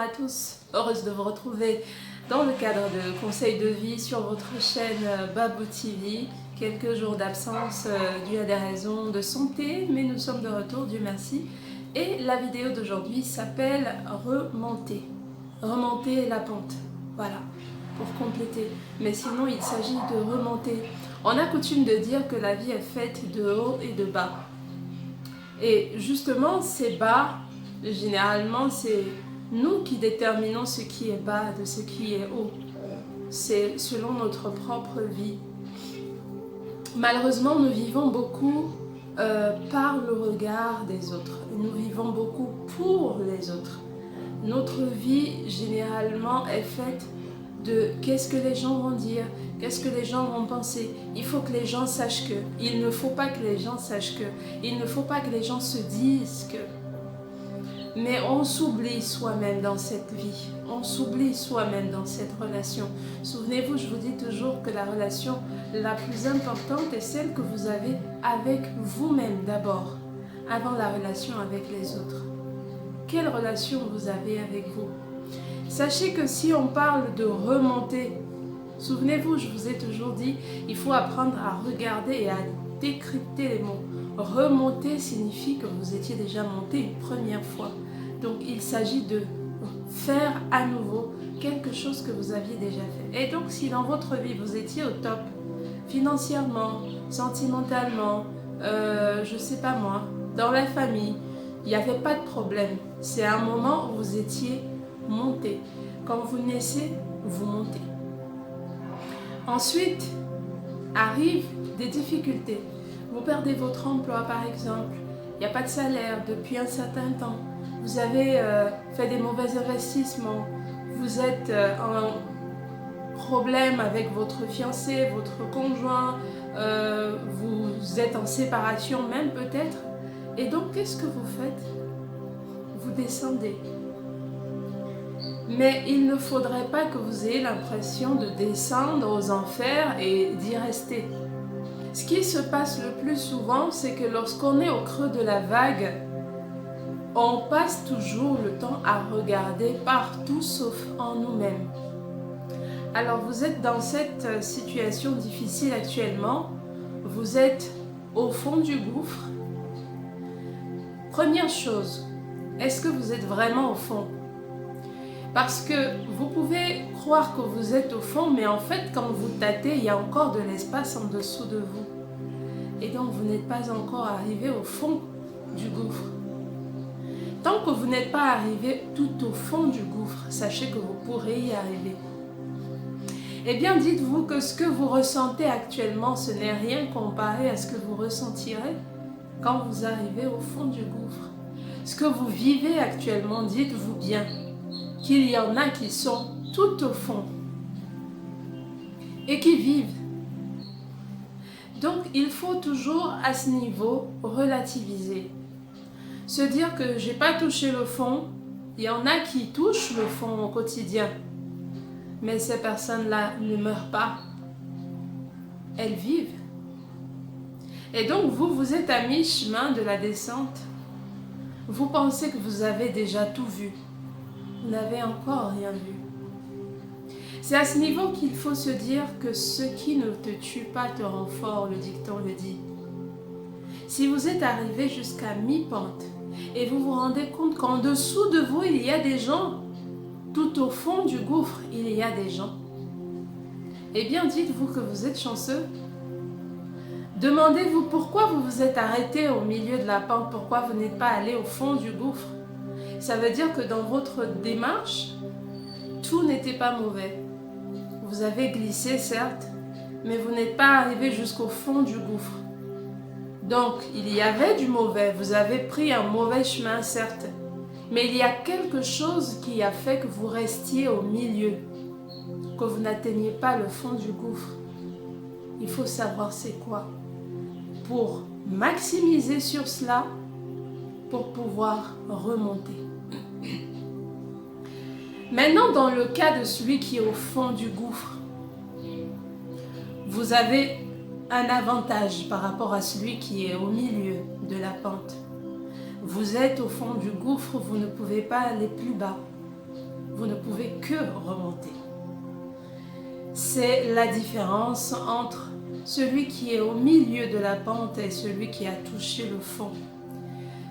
à tous, heureuse de vous retrouver dans le cadre de conseils de vie sur votre chaîne Babou TV. Quelques jours d'absence dû à des raisons de santé, mais nous sommes de retour, Dieu merci. Et la vidéo d'aujourd'hui s'appelle Remonter. Remonter la pente, voilà, pour compléter. Mais sinon, il s'agit de remonter. On a coutume de dire que la vie est faite de haut et de bas. Et justement, ces bas, généralement, c'est nous qui déterminons ce qui est bas de ce qui est haut. C'est selon notre propre vie. Malheureusement, nous vivons beaucoup par le regard des autres. Nous vivons beaucoup pour les autres. Notre vie, généralement, est faite de qu'est-ce que les gens vont dire, qu'est-ce que les gens vont penser. Il faut que les gens sachent que. Il ne faut pas que les gens sachent que. Il ne faut pas que les gens se disent que. Mais on s'oublie soi-même dans cette vie. On s'oublie soi-même dans cette relation. Souvenez-vous, je vous dis toujours que la relation la plus importante est celle que vous avez avec vous-même d'abord, avant la relation avec les autres. Quelle relation vous avez avec vous? Sachez que si on parle de remonter, souvenez-vous, je vous ai toujours dit, il faut apprendre à regarder et à décrypter les mots. Remonter signifie que vous étiez déjà monté une première fois. Donc il s'agit de faire à nouveau quelque chose que vous aviez déjà fait. Et donc si dans votre vie vous étiez au top, financièrement, sentimentalement, je sais pas moi, dans la famille, il n'y avait pas de problème. C'est un moment où vous étiez monté. Quand vous naissez, vous montez. Ensuite, arrivent des difficultés. Vous perdez votre emploi par exemple. Il n'y a pas de salaire depuis un certain temps. Vous avez fait des mauvais investissements. Vous êtes en problème avec votre fiancé, votre conjoint. Vous êtes en séparation même peut-être. Et donc, qu'est-ce que vous faites? Vous descendez. Mais il ne faudrait pas que vous ayez l'impression de descendre aux enfers et d'y rester. Ce qui se passe le plus souvent, c'est que lorsqu'on est au creux de la vague, on passe toujours le temps à regarder partout sauf en nous-mêmes. Alors vous êtes dans cette situation difficile actuellement, vous êtes au fond du gouffre. Première chose, est-ce que vous êtes vraiment au fond? Parce que vous pouvez croire que vous êtes au fond, mais en fait, quand vous tâtez, il y a encore de l'espace en dessous de vous. Et donc, vous n'êtes pas encore arrivé au fond du gouffre. Tant que vous n'êtes pas arrivé tout au fond du gouffre, sachez que vous pourrez y arriver. Eh bien, dites-vous que ce que vous ressentez actuellement, ce n'est rien comparé à ce que vous ressentirez quand vous arrivez au fond du gouffre. Ce que vous vivez actuellement, dites-vous bien qu'il y en a qui sont tout au fond et qui vivent. Donc, il faut toujours à ce niveau relativiser. Se dire que j'ai pas touché le fond, il y en a qui touchent le fond au quotidien. Mais ces personnes-là ne meurent pas. Elles vivent. Et donc, vous êtes à mi-chemin de la descente. Vous pensez que vous avez déjà tout vu. Vous n'avez encore rien vu. C'est à ce niveau qu'il faut se dire que ce qui ne te tue pas te rend fort, le dicton le dit. Si vous êtes arrivé jusqu'à mi-pente et vous vous rendez compte qu'en dessous de vous, il y a des gens, tout au fond du gouffre, il y a des gens, eh bien dites-vous que vous êtes chanceux. Demandez-vous pourquoi vous vous êtes arrêté au milieu de la pente, pourquoi vous n'êtes pas allé au fond du gouffre. Ça veut dire que dans votre démarche, tout n'était pas mauvais. Vous avez glissé, certes, mais vous n'êtes pas arrivé jusqu'au fond du gouffre. Donc, il y avait du mauvais. Vous avez pris un mauvais chemin, certes, mais il y a quelque chose qui a fait que vous restiez au milieu, que vous n'atteigniez pas le fond du gouffre. Il faut savoir c'est quoi pour maximiser sur cela, pour pouvoir remonter. Maintenant, dans le cas de celui qui est au fond du gouffre, vous avez un avantage par rapport à celui qui est au milieu de la pente. Vous êtes au fond du gouffre, vous ne pouvez pas aller plus bas. vous ne pouvez que remonter. C'est la différence entre celui qui est au milieu de la pente et celui qui a touché le fond.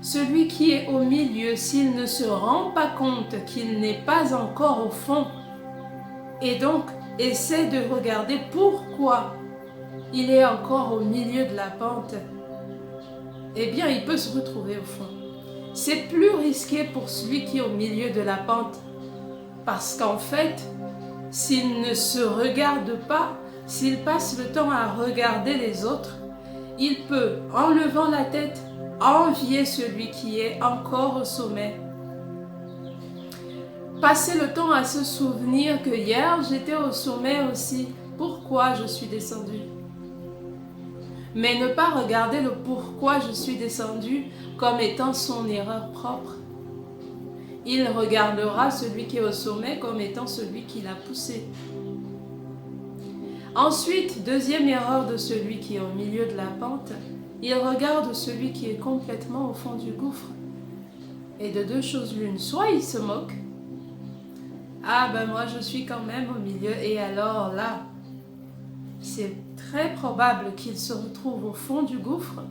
Celui qui est au milieu, s'il ne se rend pas compte qu'il n'est pas encore au fond, et donc essaie de regarder pourquoi il est encore au milieu de la pente, eh bien il peut se retrouver au fond. C'est plus risqué pour celui qui est au milieu de la pente, parce qu'en fait, s'il ne se regarde pas, s'il passe le temps à regarder les autres, il peut, en levant la tête, envier celui qui est encore au sommet. Passer le temps à se souvenir que hier j'étais au sommet aussi, pourquoi je suis descendu. Mais ne pas regarder le pourquoi je suis descendu comme étant son erreur propre. Il regardera celui qui est au sommet comme étant celui qui l'a poussé. Ensuite, deuxième erreur de celui qui est au milieu de la pente, il regarde celui qui est complètement au fond du gouffre. Et de deux choses l'une, soit il se moque, ah ben moi je suis quand même au milieu, et alors là, c'est très probable qu'il se retrouve au fond du gouffre.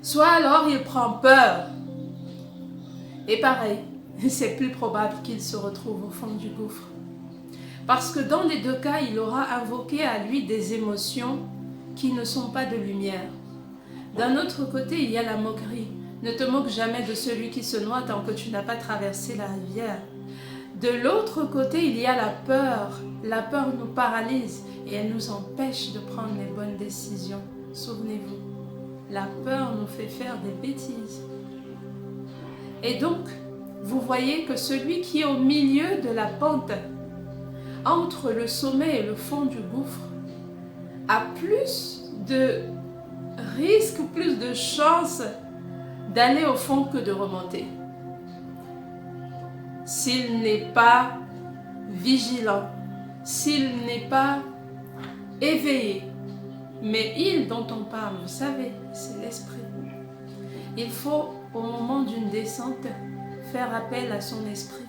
Soit alors il prend peur, et pareil, c'est plus probable qu'il se retrouve au fond du gouffre. Parce que dans les deux cas, il aura invoqué à lui des émotions qui ne sont pas de lumière. D'un autre côté, il y a la moquerie. Ne te moque jamais de celui qui se noie tant que tu n'as pas traversé la rivière. De l'autre côté, il y a la peur. La peur nous paralyse et elle nous empêche de prendre les bonnes décisions. Souvenez-vous, la peur nous fait faire des bêtises. Et donc, vous voyez que celui qui est au milieu de la pente, entre le sommet et le fond du gouffre, a plus de risques, plus de chances d'aller au fond que de remonter. S'il n'est pas vigilant, s'il n'est pas éveillé. Mais il dont on parle, vous savez, c'est l'esprit. Il faut, au moment d'une descente, faire appel à son esprit.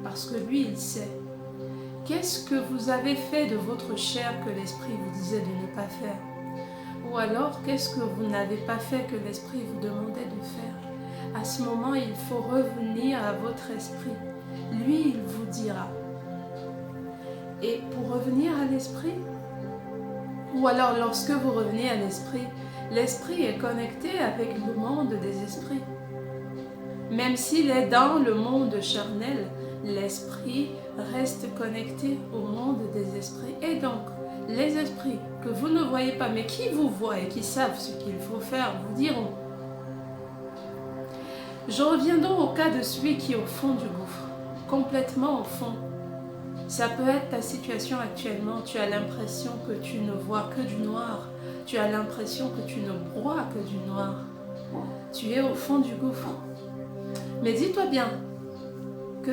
Parce que lui, il sait. Qu'est-ce que vous avez fait de votre chair que l'esprit vous disait de ne pas faire? Ou alors, qu'est-ce que vous n'avez pas fait que l'esprit vous demandait de faire? À ce moment, il faut revenir à votre esprit. Lui, il vous dira. Et pour revenir à l'esprit, ou alors lorsque vous revenez à l'esprit, l'esprit est connecté avec le monde des esprits. Même s'il est dans le monde charnel, l'esprit reste connecté au monde des esprits. Et donc, les esprits que vous ne voyez pas, mais qui vous voient et qui savent ce qu'il faut faire, vous diront. Je reviens donc au cas de celui qui est au fond du gouffre, complètement au fond. Ça peut être ta situation actuellement, tu as l'impression que tu ne vois que du noir, tu as l'impression que tu ne broies que du noir. Tu es au fond du gouffre. Mais dis-toi bien que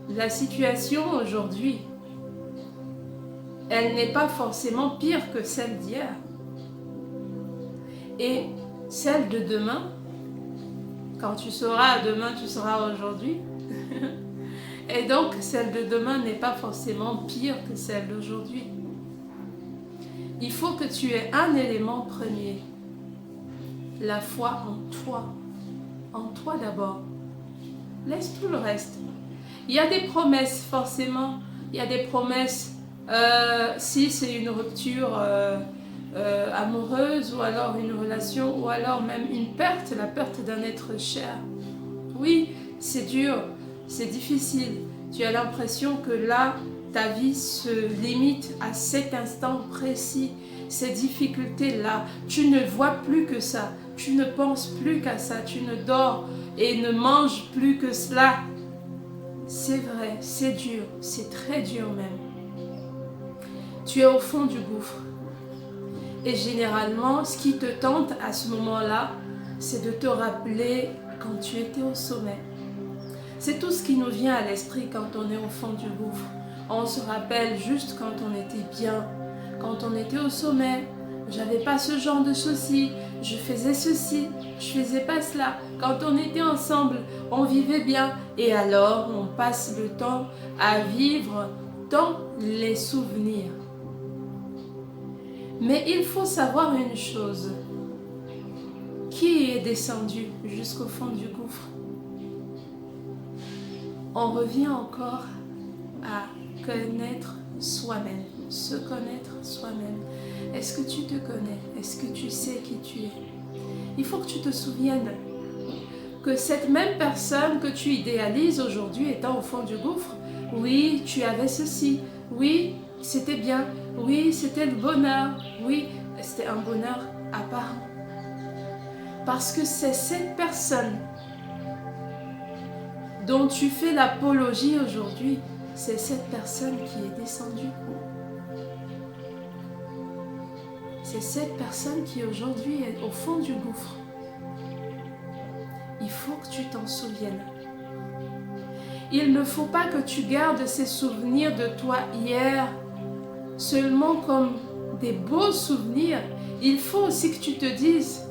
la situation aujourd'hui, elle n'est pas forcément pire que celle d'hier. Et celle de demain, quand tu seras demain, tu seras aujourd'hui. Et donc, celle de demain n'est pas forcément pire que celle d'aujourd'hui. Il faut que tu aies un élément premier. La foi en toi. En toi d'abord. Laisse tout le reste. Il y a des promesses, forcément. Il y a des promesses. Si c'est une rupture amoureuse, ou alors une relation, ou alors même une perte, la perte d'un être cher. Oui, c'est dur, c'est difficile. Tu as l'impression que là, ta vie se limite à cet instant précis. Ces difficultés-là, tu ne vois plus que ça. Tu ne penses plus qu'à ça. Tu ne dors et ne manges plus que cela. C'est vrai, c'est dur, c'est très dur même. Tu es au fond du gouffre. Et généralement, ce qui te tente à ce moment-là, c'est de te rappeler quand tu étais au sommet. C'est tout ce qui nous vient à l'esprit quand on est au fond du gouffre. On se rappelle juste quand on était bien, quand on était au sommet. J'avais pas ce genre de soucis, je faisais ceci, je faisais pas cela. Quand on était ensemble, on vivait bien. Et alors, on passe le temps à vivre dans les souvenirs. Mais il faut savoir une chose. Qui est descendu jusqu'au fond du gouffre? On revient encore à connaître soi-même, se connaître soi-même. Est-ce que tu te connais? Est-ce que tu sais qui tu es? Il faut que tu te souviennes que cette même personne que tu idéalises aujourd'hui étant au fond du gouffre, oui, tu avais ceci, oui, c'était bien, oui, c'était le bonheur, oui, c'était un bonheur apparent. Parce que c'est cette personne dont tu fais l'apologie aujourd'hui, c'est cette personne qui est descendue. C'est cette personne qui aujourd'hui est au fond du gouffre. Il faut que tu t'en souviennes. Il ne faut pas que tu gardes ces souvenirs de toi hier seulement comme des beaux souvenirs. Il faut aussi que tu te dises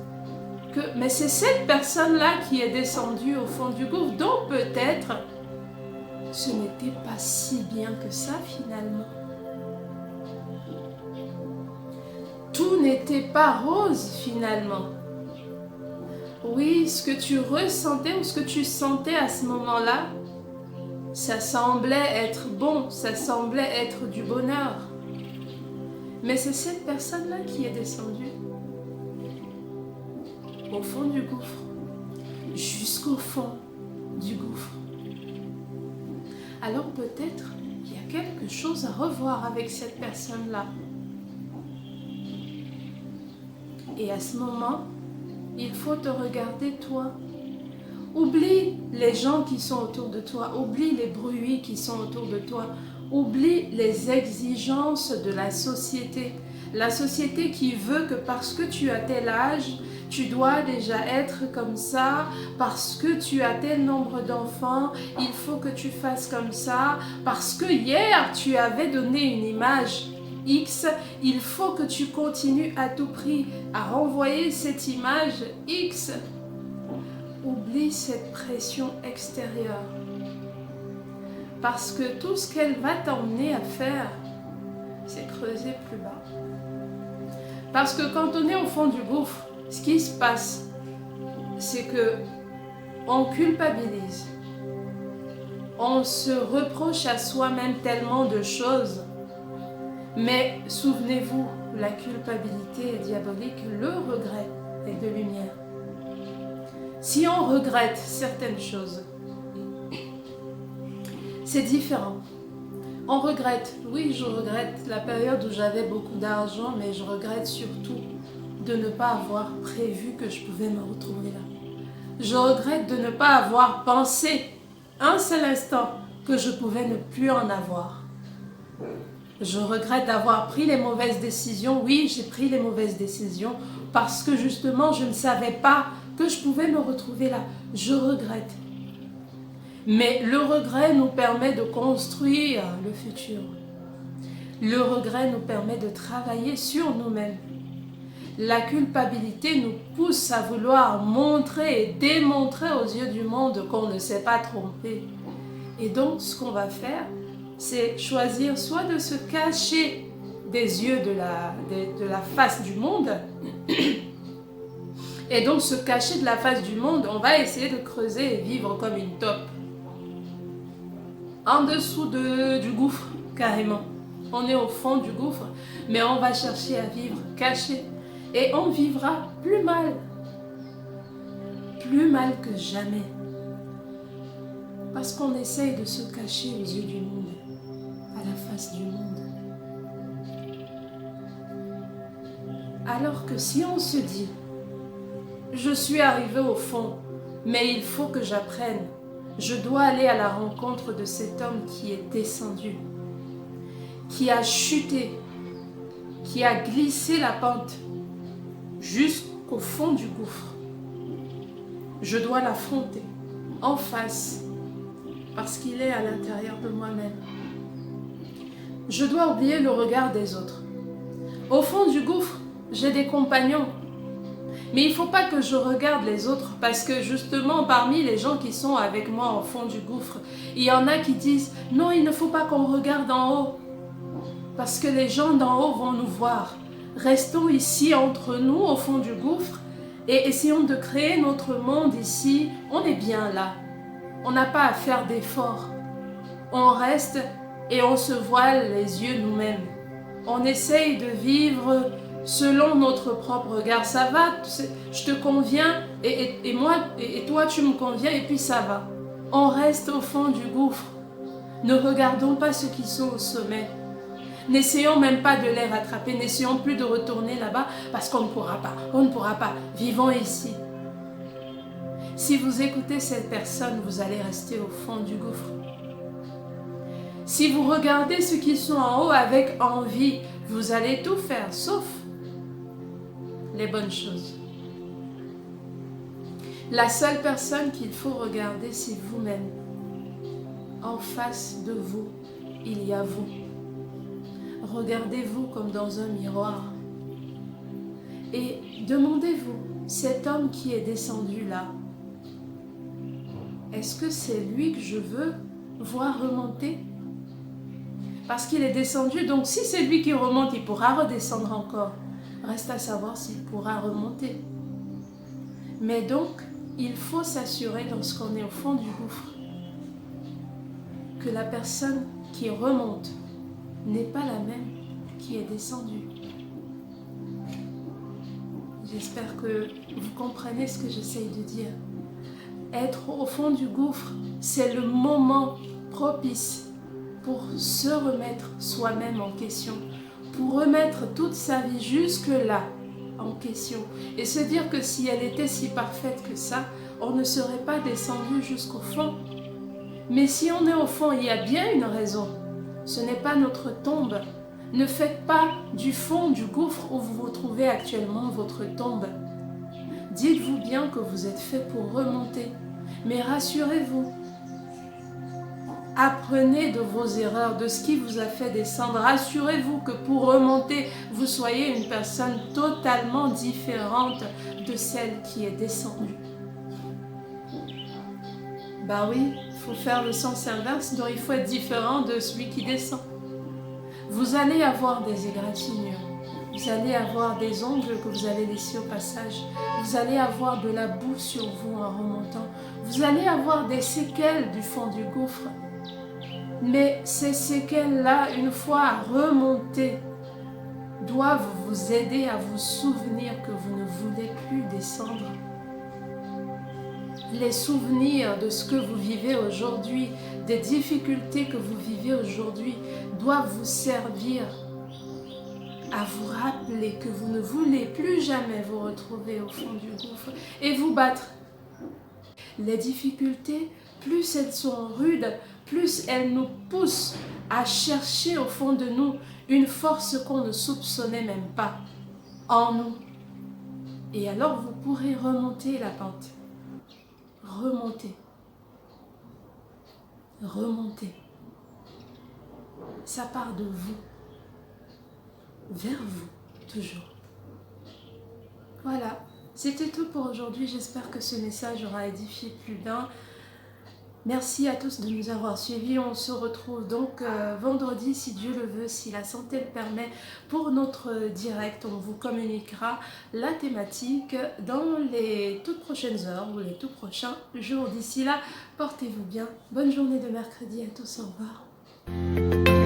que mais c'est cette personne-là qui est descendue au fond du gouffre, donc peut-être ce n'était pas si bien que ça finalement. Tout n'était pas rose finalement. Oui, ce que tu ressentais ou ce que tu sentais à ce moment-là, ça semblait être bon, ça semblait être du bonheur. Mais c'est cette personne-là qui est descendue au fond du gouffre, jusqu'au fond du gouffre. Alors peut-être qu'il y a quelque chose à revoir avec cette personne-là. Et à ce moment, il faut te regarder toi. Oublie les gens qui sont autour de toi, oublie les bruits qui sont autour de toi, oublie les exigences de la société. La société qui veut que parce que tu as tel âge, tu dois déjà être comme ça, parce que tu as tel nombre d'enfants, il faut que tu fasses comme ça, parce que hier tu avais donné une image X, il faut que tu continues à tout prix à renvoyer cette image X. Oublie cette pression extérieure. Parce que tout ce qu'elle va t'emmener à faire, c'est creuser plus bas. Parce que quand on est au fond du gouffre, ce qui se passe, c'est que on culpabilise. On se reproche à soi-même tellement de choses. Mais souvenez-vous, la culpabilité est diabolique, le regret est de lumière. Si on regrette certaines choses, c'est différent. On regrette, oui, je regrette la période où j'avais beaucoup d'argent, mais je regrette surtout de ne pas avoir prévu que je pouvais me retrouver là. Je regrette de ne pas avoir pensé un seul instant que je pouvais ne plus en avoir. Je regrette d'avoir pris les mauvaises décisions. Oui, j'ai pris les mauvaises décisions parce que justement, je ne savais pas que je pouvais me retrouver là. Je regrette. Mais le regret nous permet de construire le futur. Le regret nous permet de travailler sur nous-mêmes. La culpabilité nous pousse à vouloir montrer et démontrer aux yeux du monde qu'on ne s'est pas trompé. Et donc, ce qu'on va faire, c'est choisir soit de se cacher des yeux de la face du monde. Et donc, se cacher de la face du monde, on va essayer de creuser et vivre comme une taupe. En dessous du gouffre, carrément. On est au fond du gouffre, mais on va chercher à vivre caché. Et on vivra plus mal que jamais. Parce qu'on essaye de se cacher aux yeux du monde, à la face du monde. Alors que si on se dit, je suis arrivé au fond, mais il faut que j'apprenne. Je dois aller à la rencontre de cet homme qui est descendu, qui a chuté, qui a glissé la pente jusqu'au fond du gouffre. Je dois l'affronter en face parce qu'il est à l'intérieur de moi-même. Je dois oublier le regard des autres. Au fond du gouffre, j'ai des compagnons. Mais il ne faut pas que je regarde les autres parce que justement parmi les gens qui sont avec moi au fond du gouffre, il y en a qui disent non, il ne faut pas qu'on regarde en haut parce que les gens d'en haut vont nous voir. Restons ici entre nous au fond du gouffre et essayons de créer notre monde ici. On est bien là. On n'a pas à faire d'efforts. On reste et on se voile les yeux nous-mêmes. On essaye de vivre selon notre propre regard. Ça va, je te conviens et moi et toi tu me conviens et puis ça va. On reste au fond du gouffre. Ne regardons pas ceux qui sont au sommet. N'essayons même pas de les rattraper. N'essayons plus de retourner là-bas parce qu'on ne pourra pas. On ne pourra pas. Vivons ici. Si vous écoutez cette personne, vous allez rester au fond du gouffre. Si vous regardez ceux qui sont en haut avec envie, vous allez tout faire, sauf les bonnes choses. La seule personne qu'il faut regarder, c'est vous-même. En face de vous, il y a vous. Regardez-vous comme dans un miroir. Et demandez-vous, cet homme qui est descendu là, est-ce que c'est lui que je veux voir remonter ? Parce qu'il est descendu, donc si c'est lui qui remonte, il pourra redescendre encore. Reste à savoir s'il pourra remonter. Mais donc, il faut s'assurer lorsqu'on est au fond du gouffre que la personne qui remonte n'est pas la même qui est descendue. J'espère que vous comprenez ce que j'essaye de dire. Être au fond du gouffre, c'est le moment propice pour se remettre soi-même en question, pour remettre toute sa vie jusque-là en question et se dire que si elle était si parfaite que ça, on ne serait pas descendu jusqu'au fond. Mais si on est au fond, il y a bien une raison. Ce n'est pas notre tombe. Ne faites pas du fond du gouffre où vous vous trouvez actuellement votre tombe. Dites-vous bien que vous êtes fait pour remonter. Mais rassurez-vous, apprenez de vos erreurs, de ce qui vous a fait descendre. Assurez-vous que pour remonter, vous soyez une personne totalement différente de celle qui est descendue. Bah oui, il faut faire le sens inverse, donc il faut être différent de celui qui descend. Vous allez avoir des égratignures, vous allez avoir des ongles que vous allez laisser au passage, vous allez avoir de la boue sur vous en remontant, vous allez avoir des séquelles du fond du gouffre. Mais ces séquelles-là, une fois remontées, doivent vous aider à vous souvenir que vous ne voulez plus descendre. Les souvenirs de ce que vous vivez aujourd'hui, des difficultés que vous vivez aujourd'hui, doivent vous servir à vous rappeler que vous ne voulez plus jamais vous retrouver au fond du gouffre et vous battre. Les difficultés, plus elles sont rudes, plus elles nous poussent à chercher au fond de nous une force qu'on ne soupçonnait même pas en nous. Et alors vous pourrez remonter la pente. Remonter. Remonter. Ça part de vous. Vers vous, toujours. Voilà, c'était tout pour aujourd'hui. J'espère que ce message aura édifié plus d'un. Merci à tous de nous avoir suivis. On se retrouve donc vendredi, si Dieu le veut, si la santé le permet, pour notre direct. On vous communiquera la thématique dans les toutes prochaines heures ou les tout prochains jours. D'ici là, portez-vous bien. Bonne journée de mercredi à tous. Au revoir.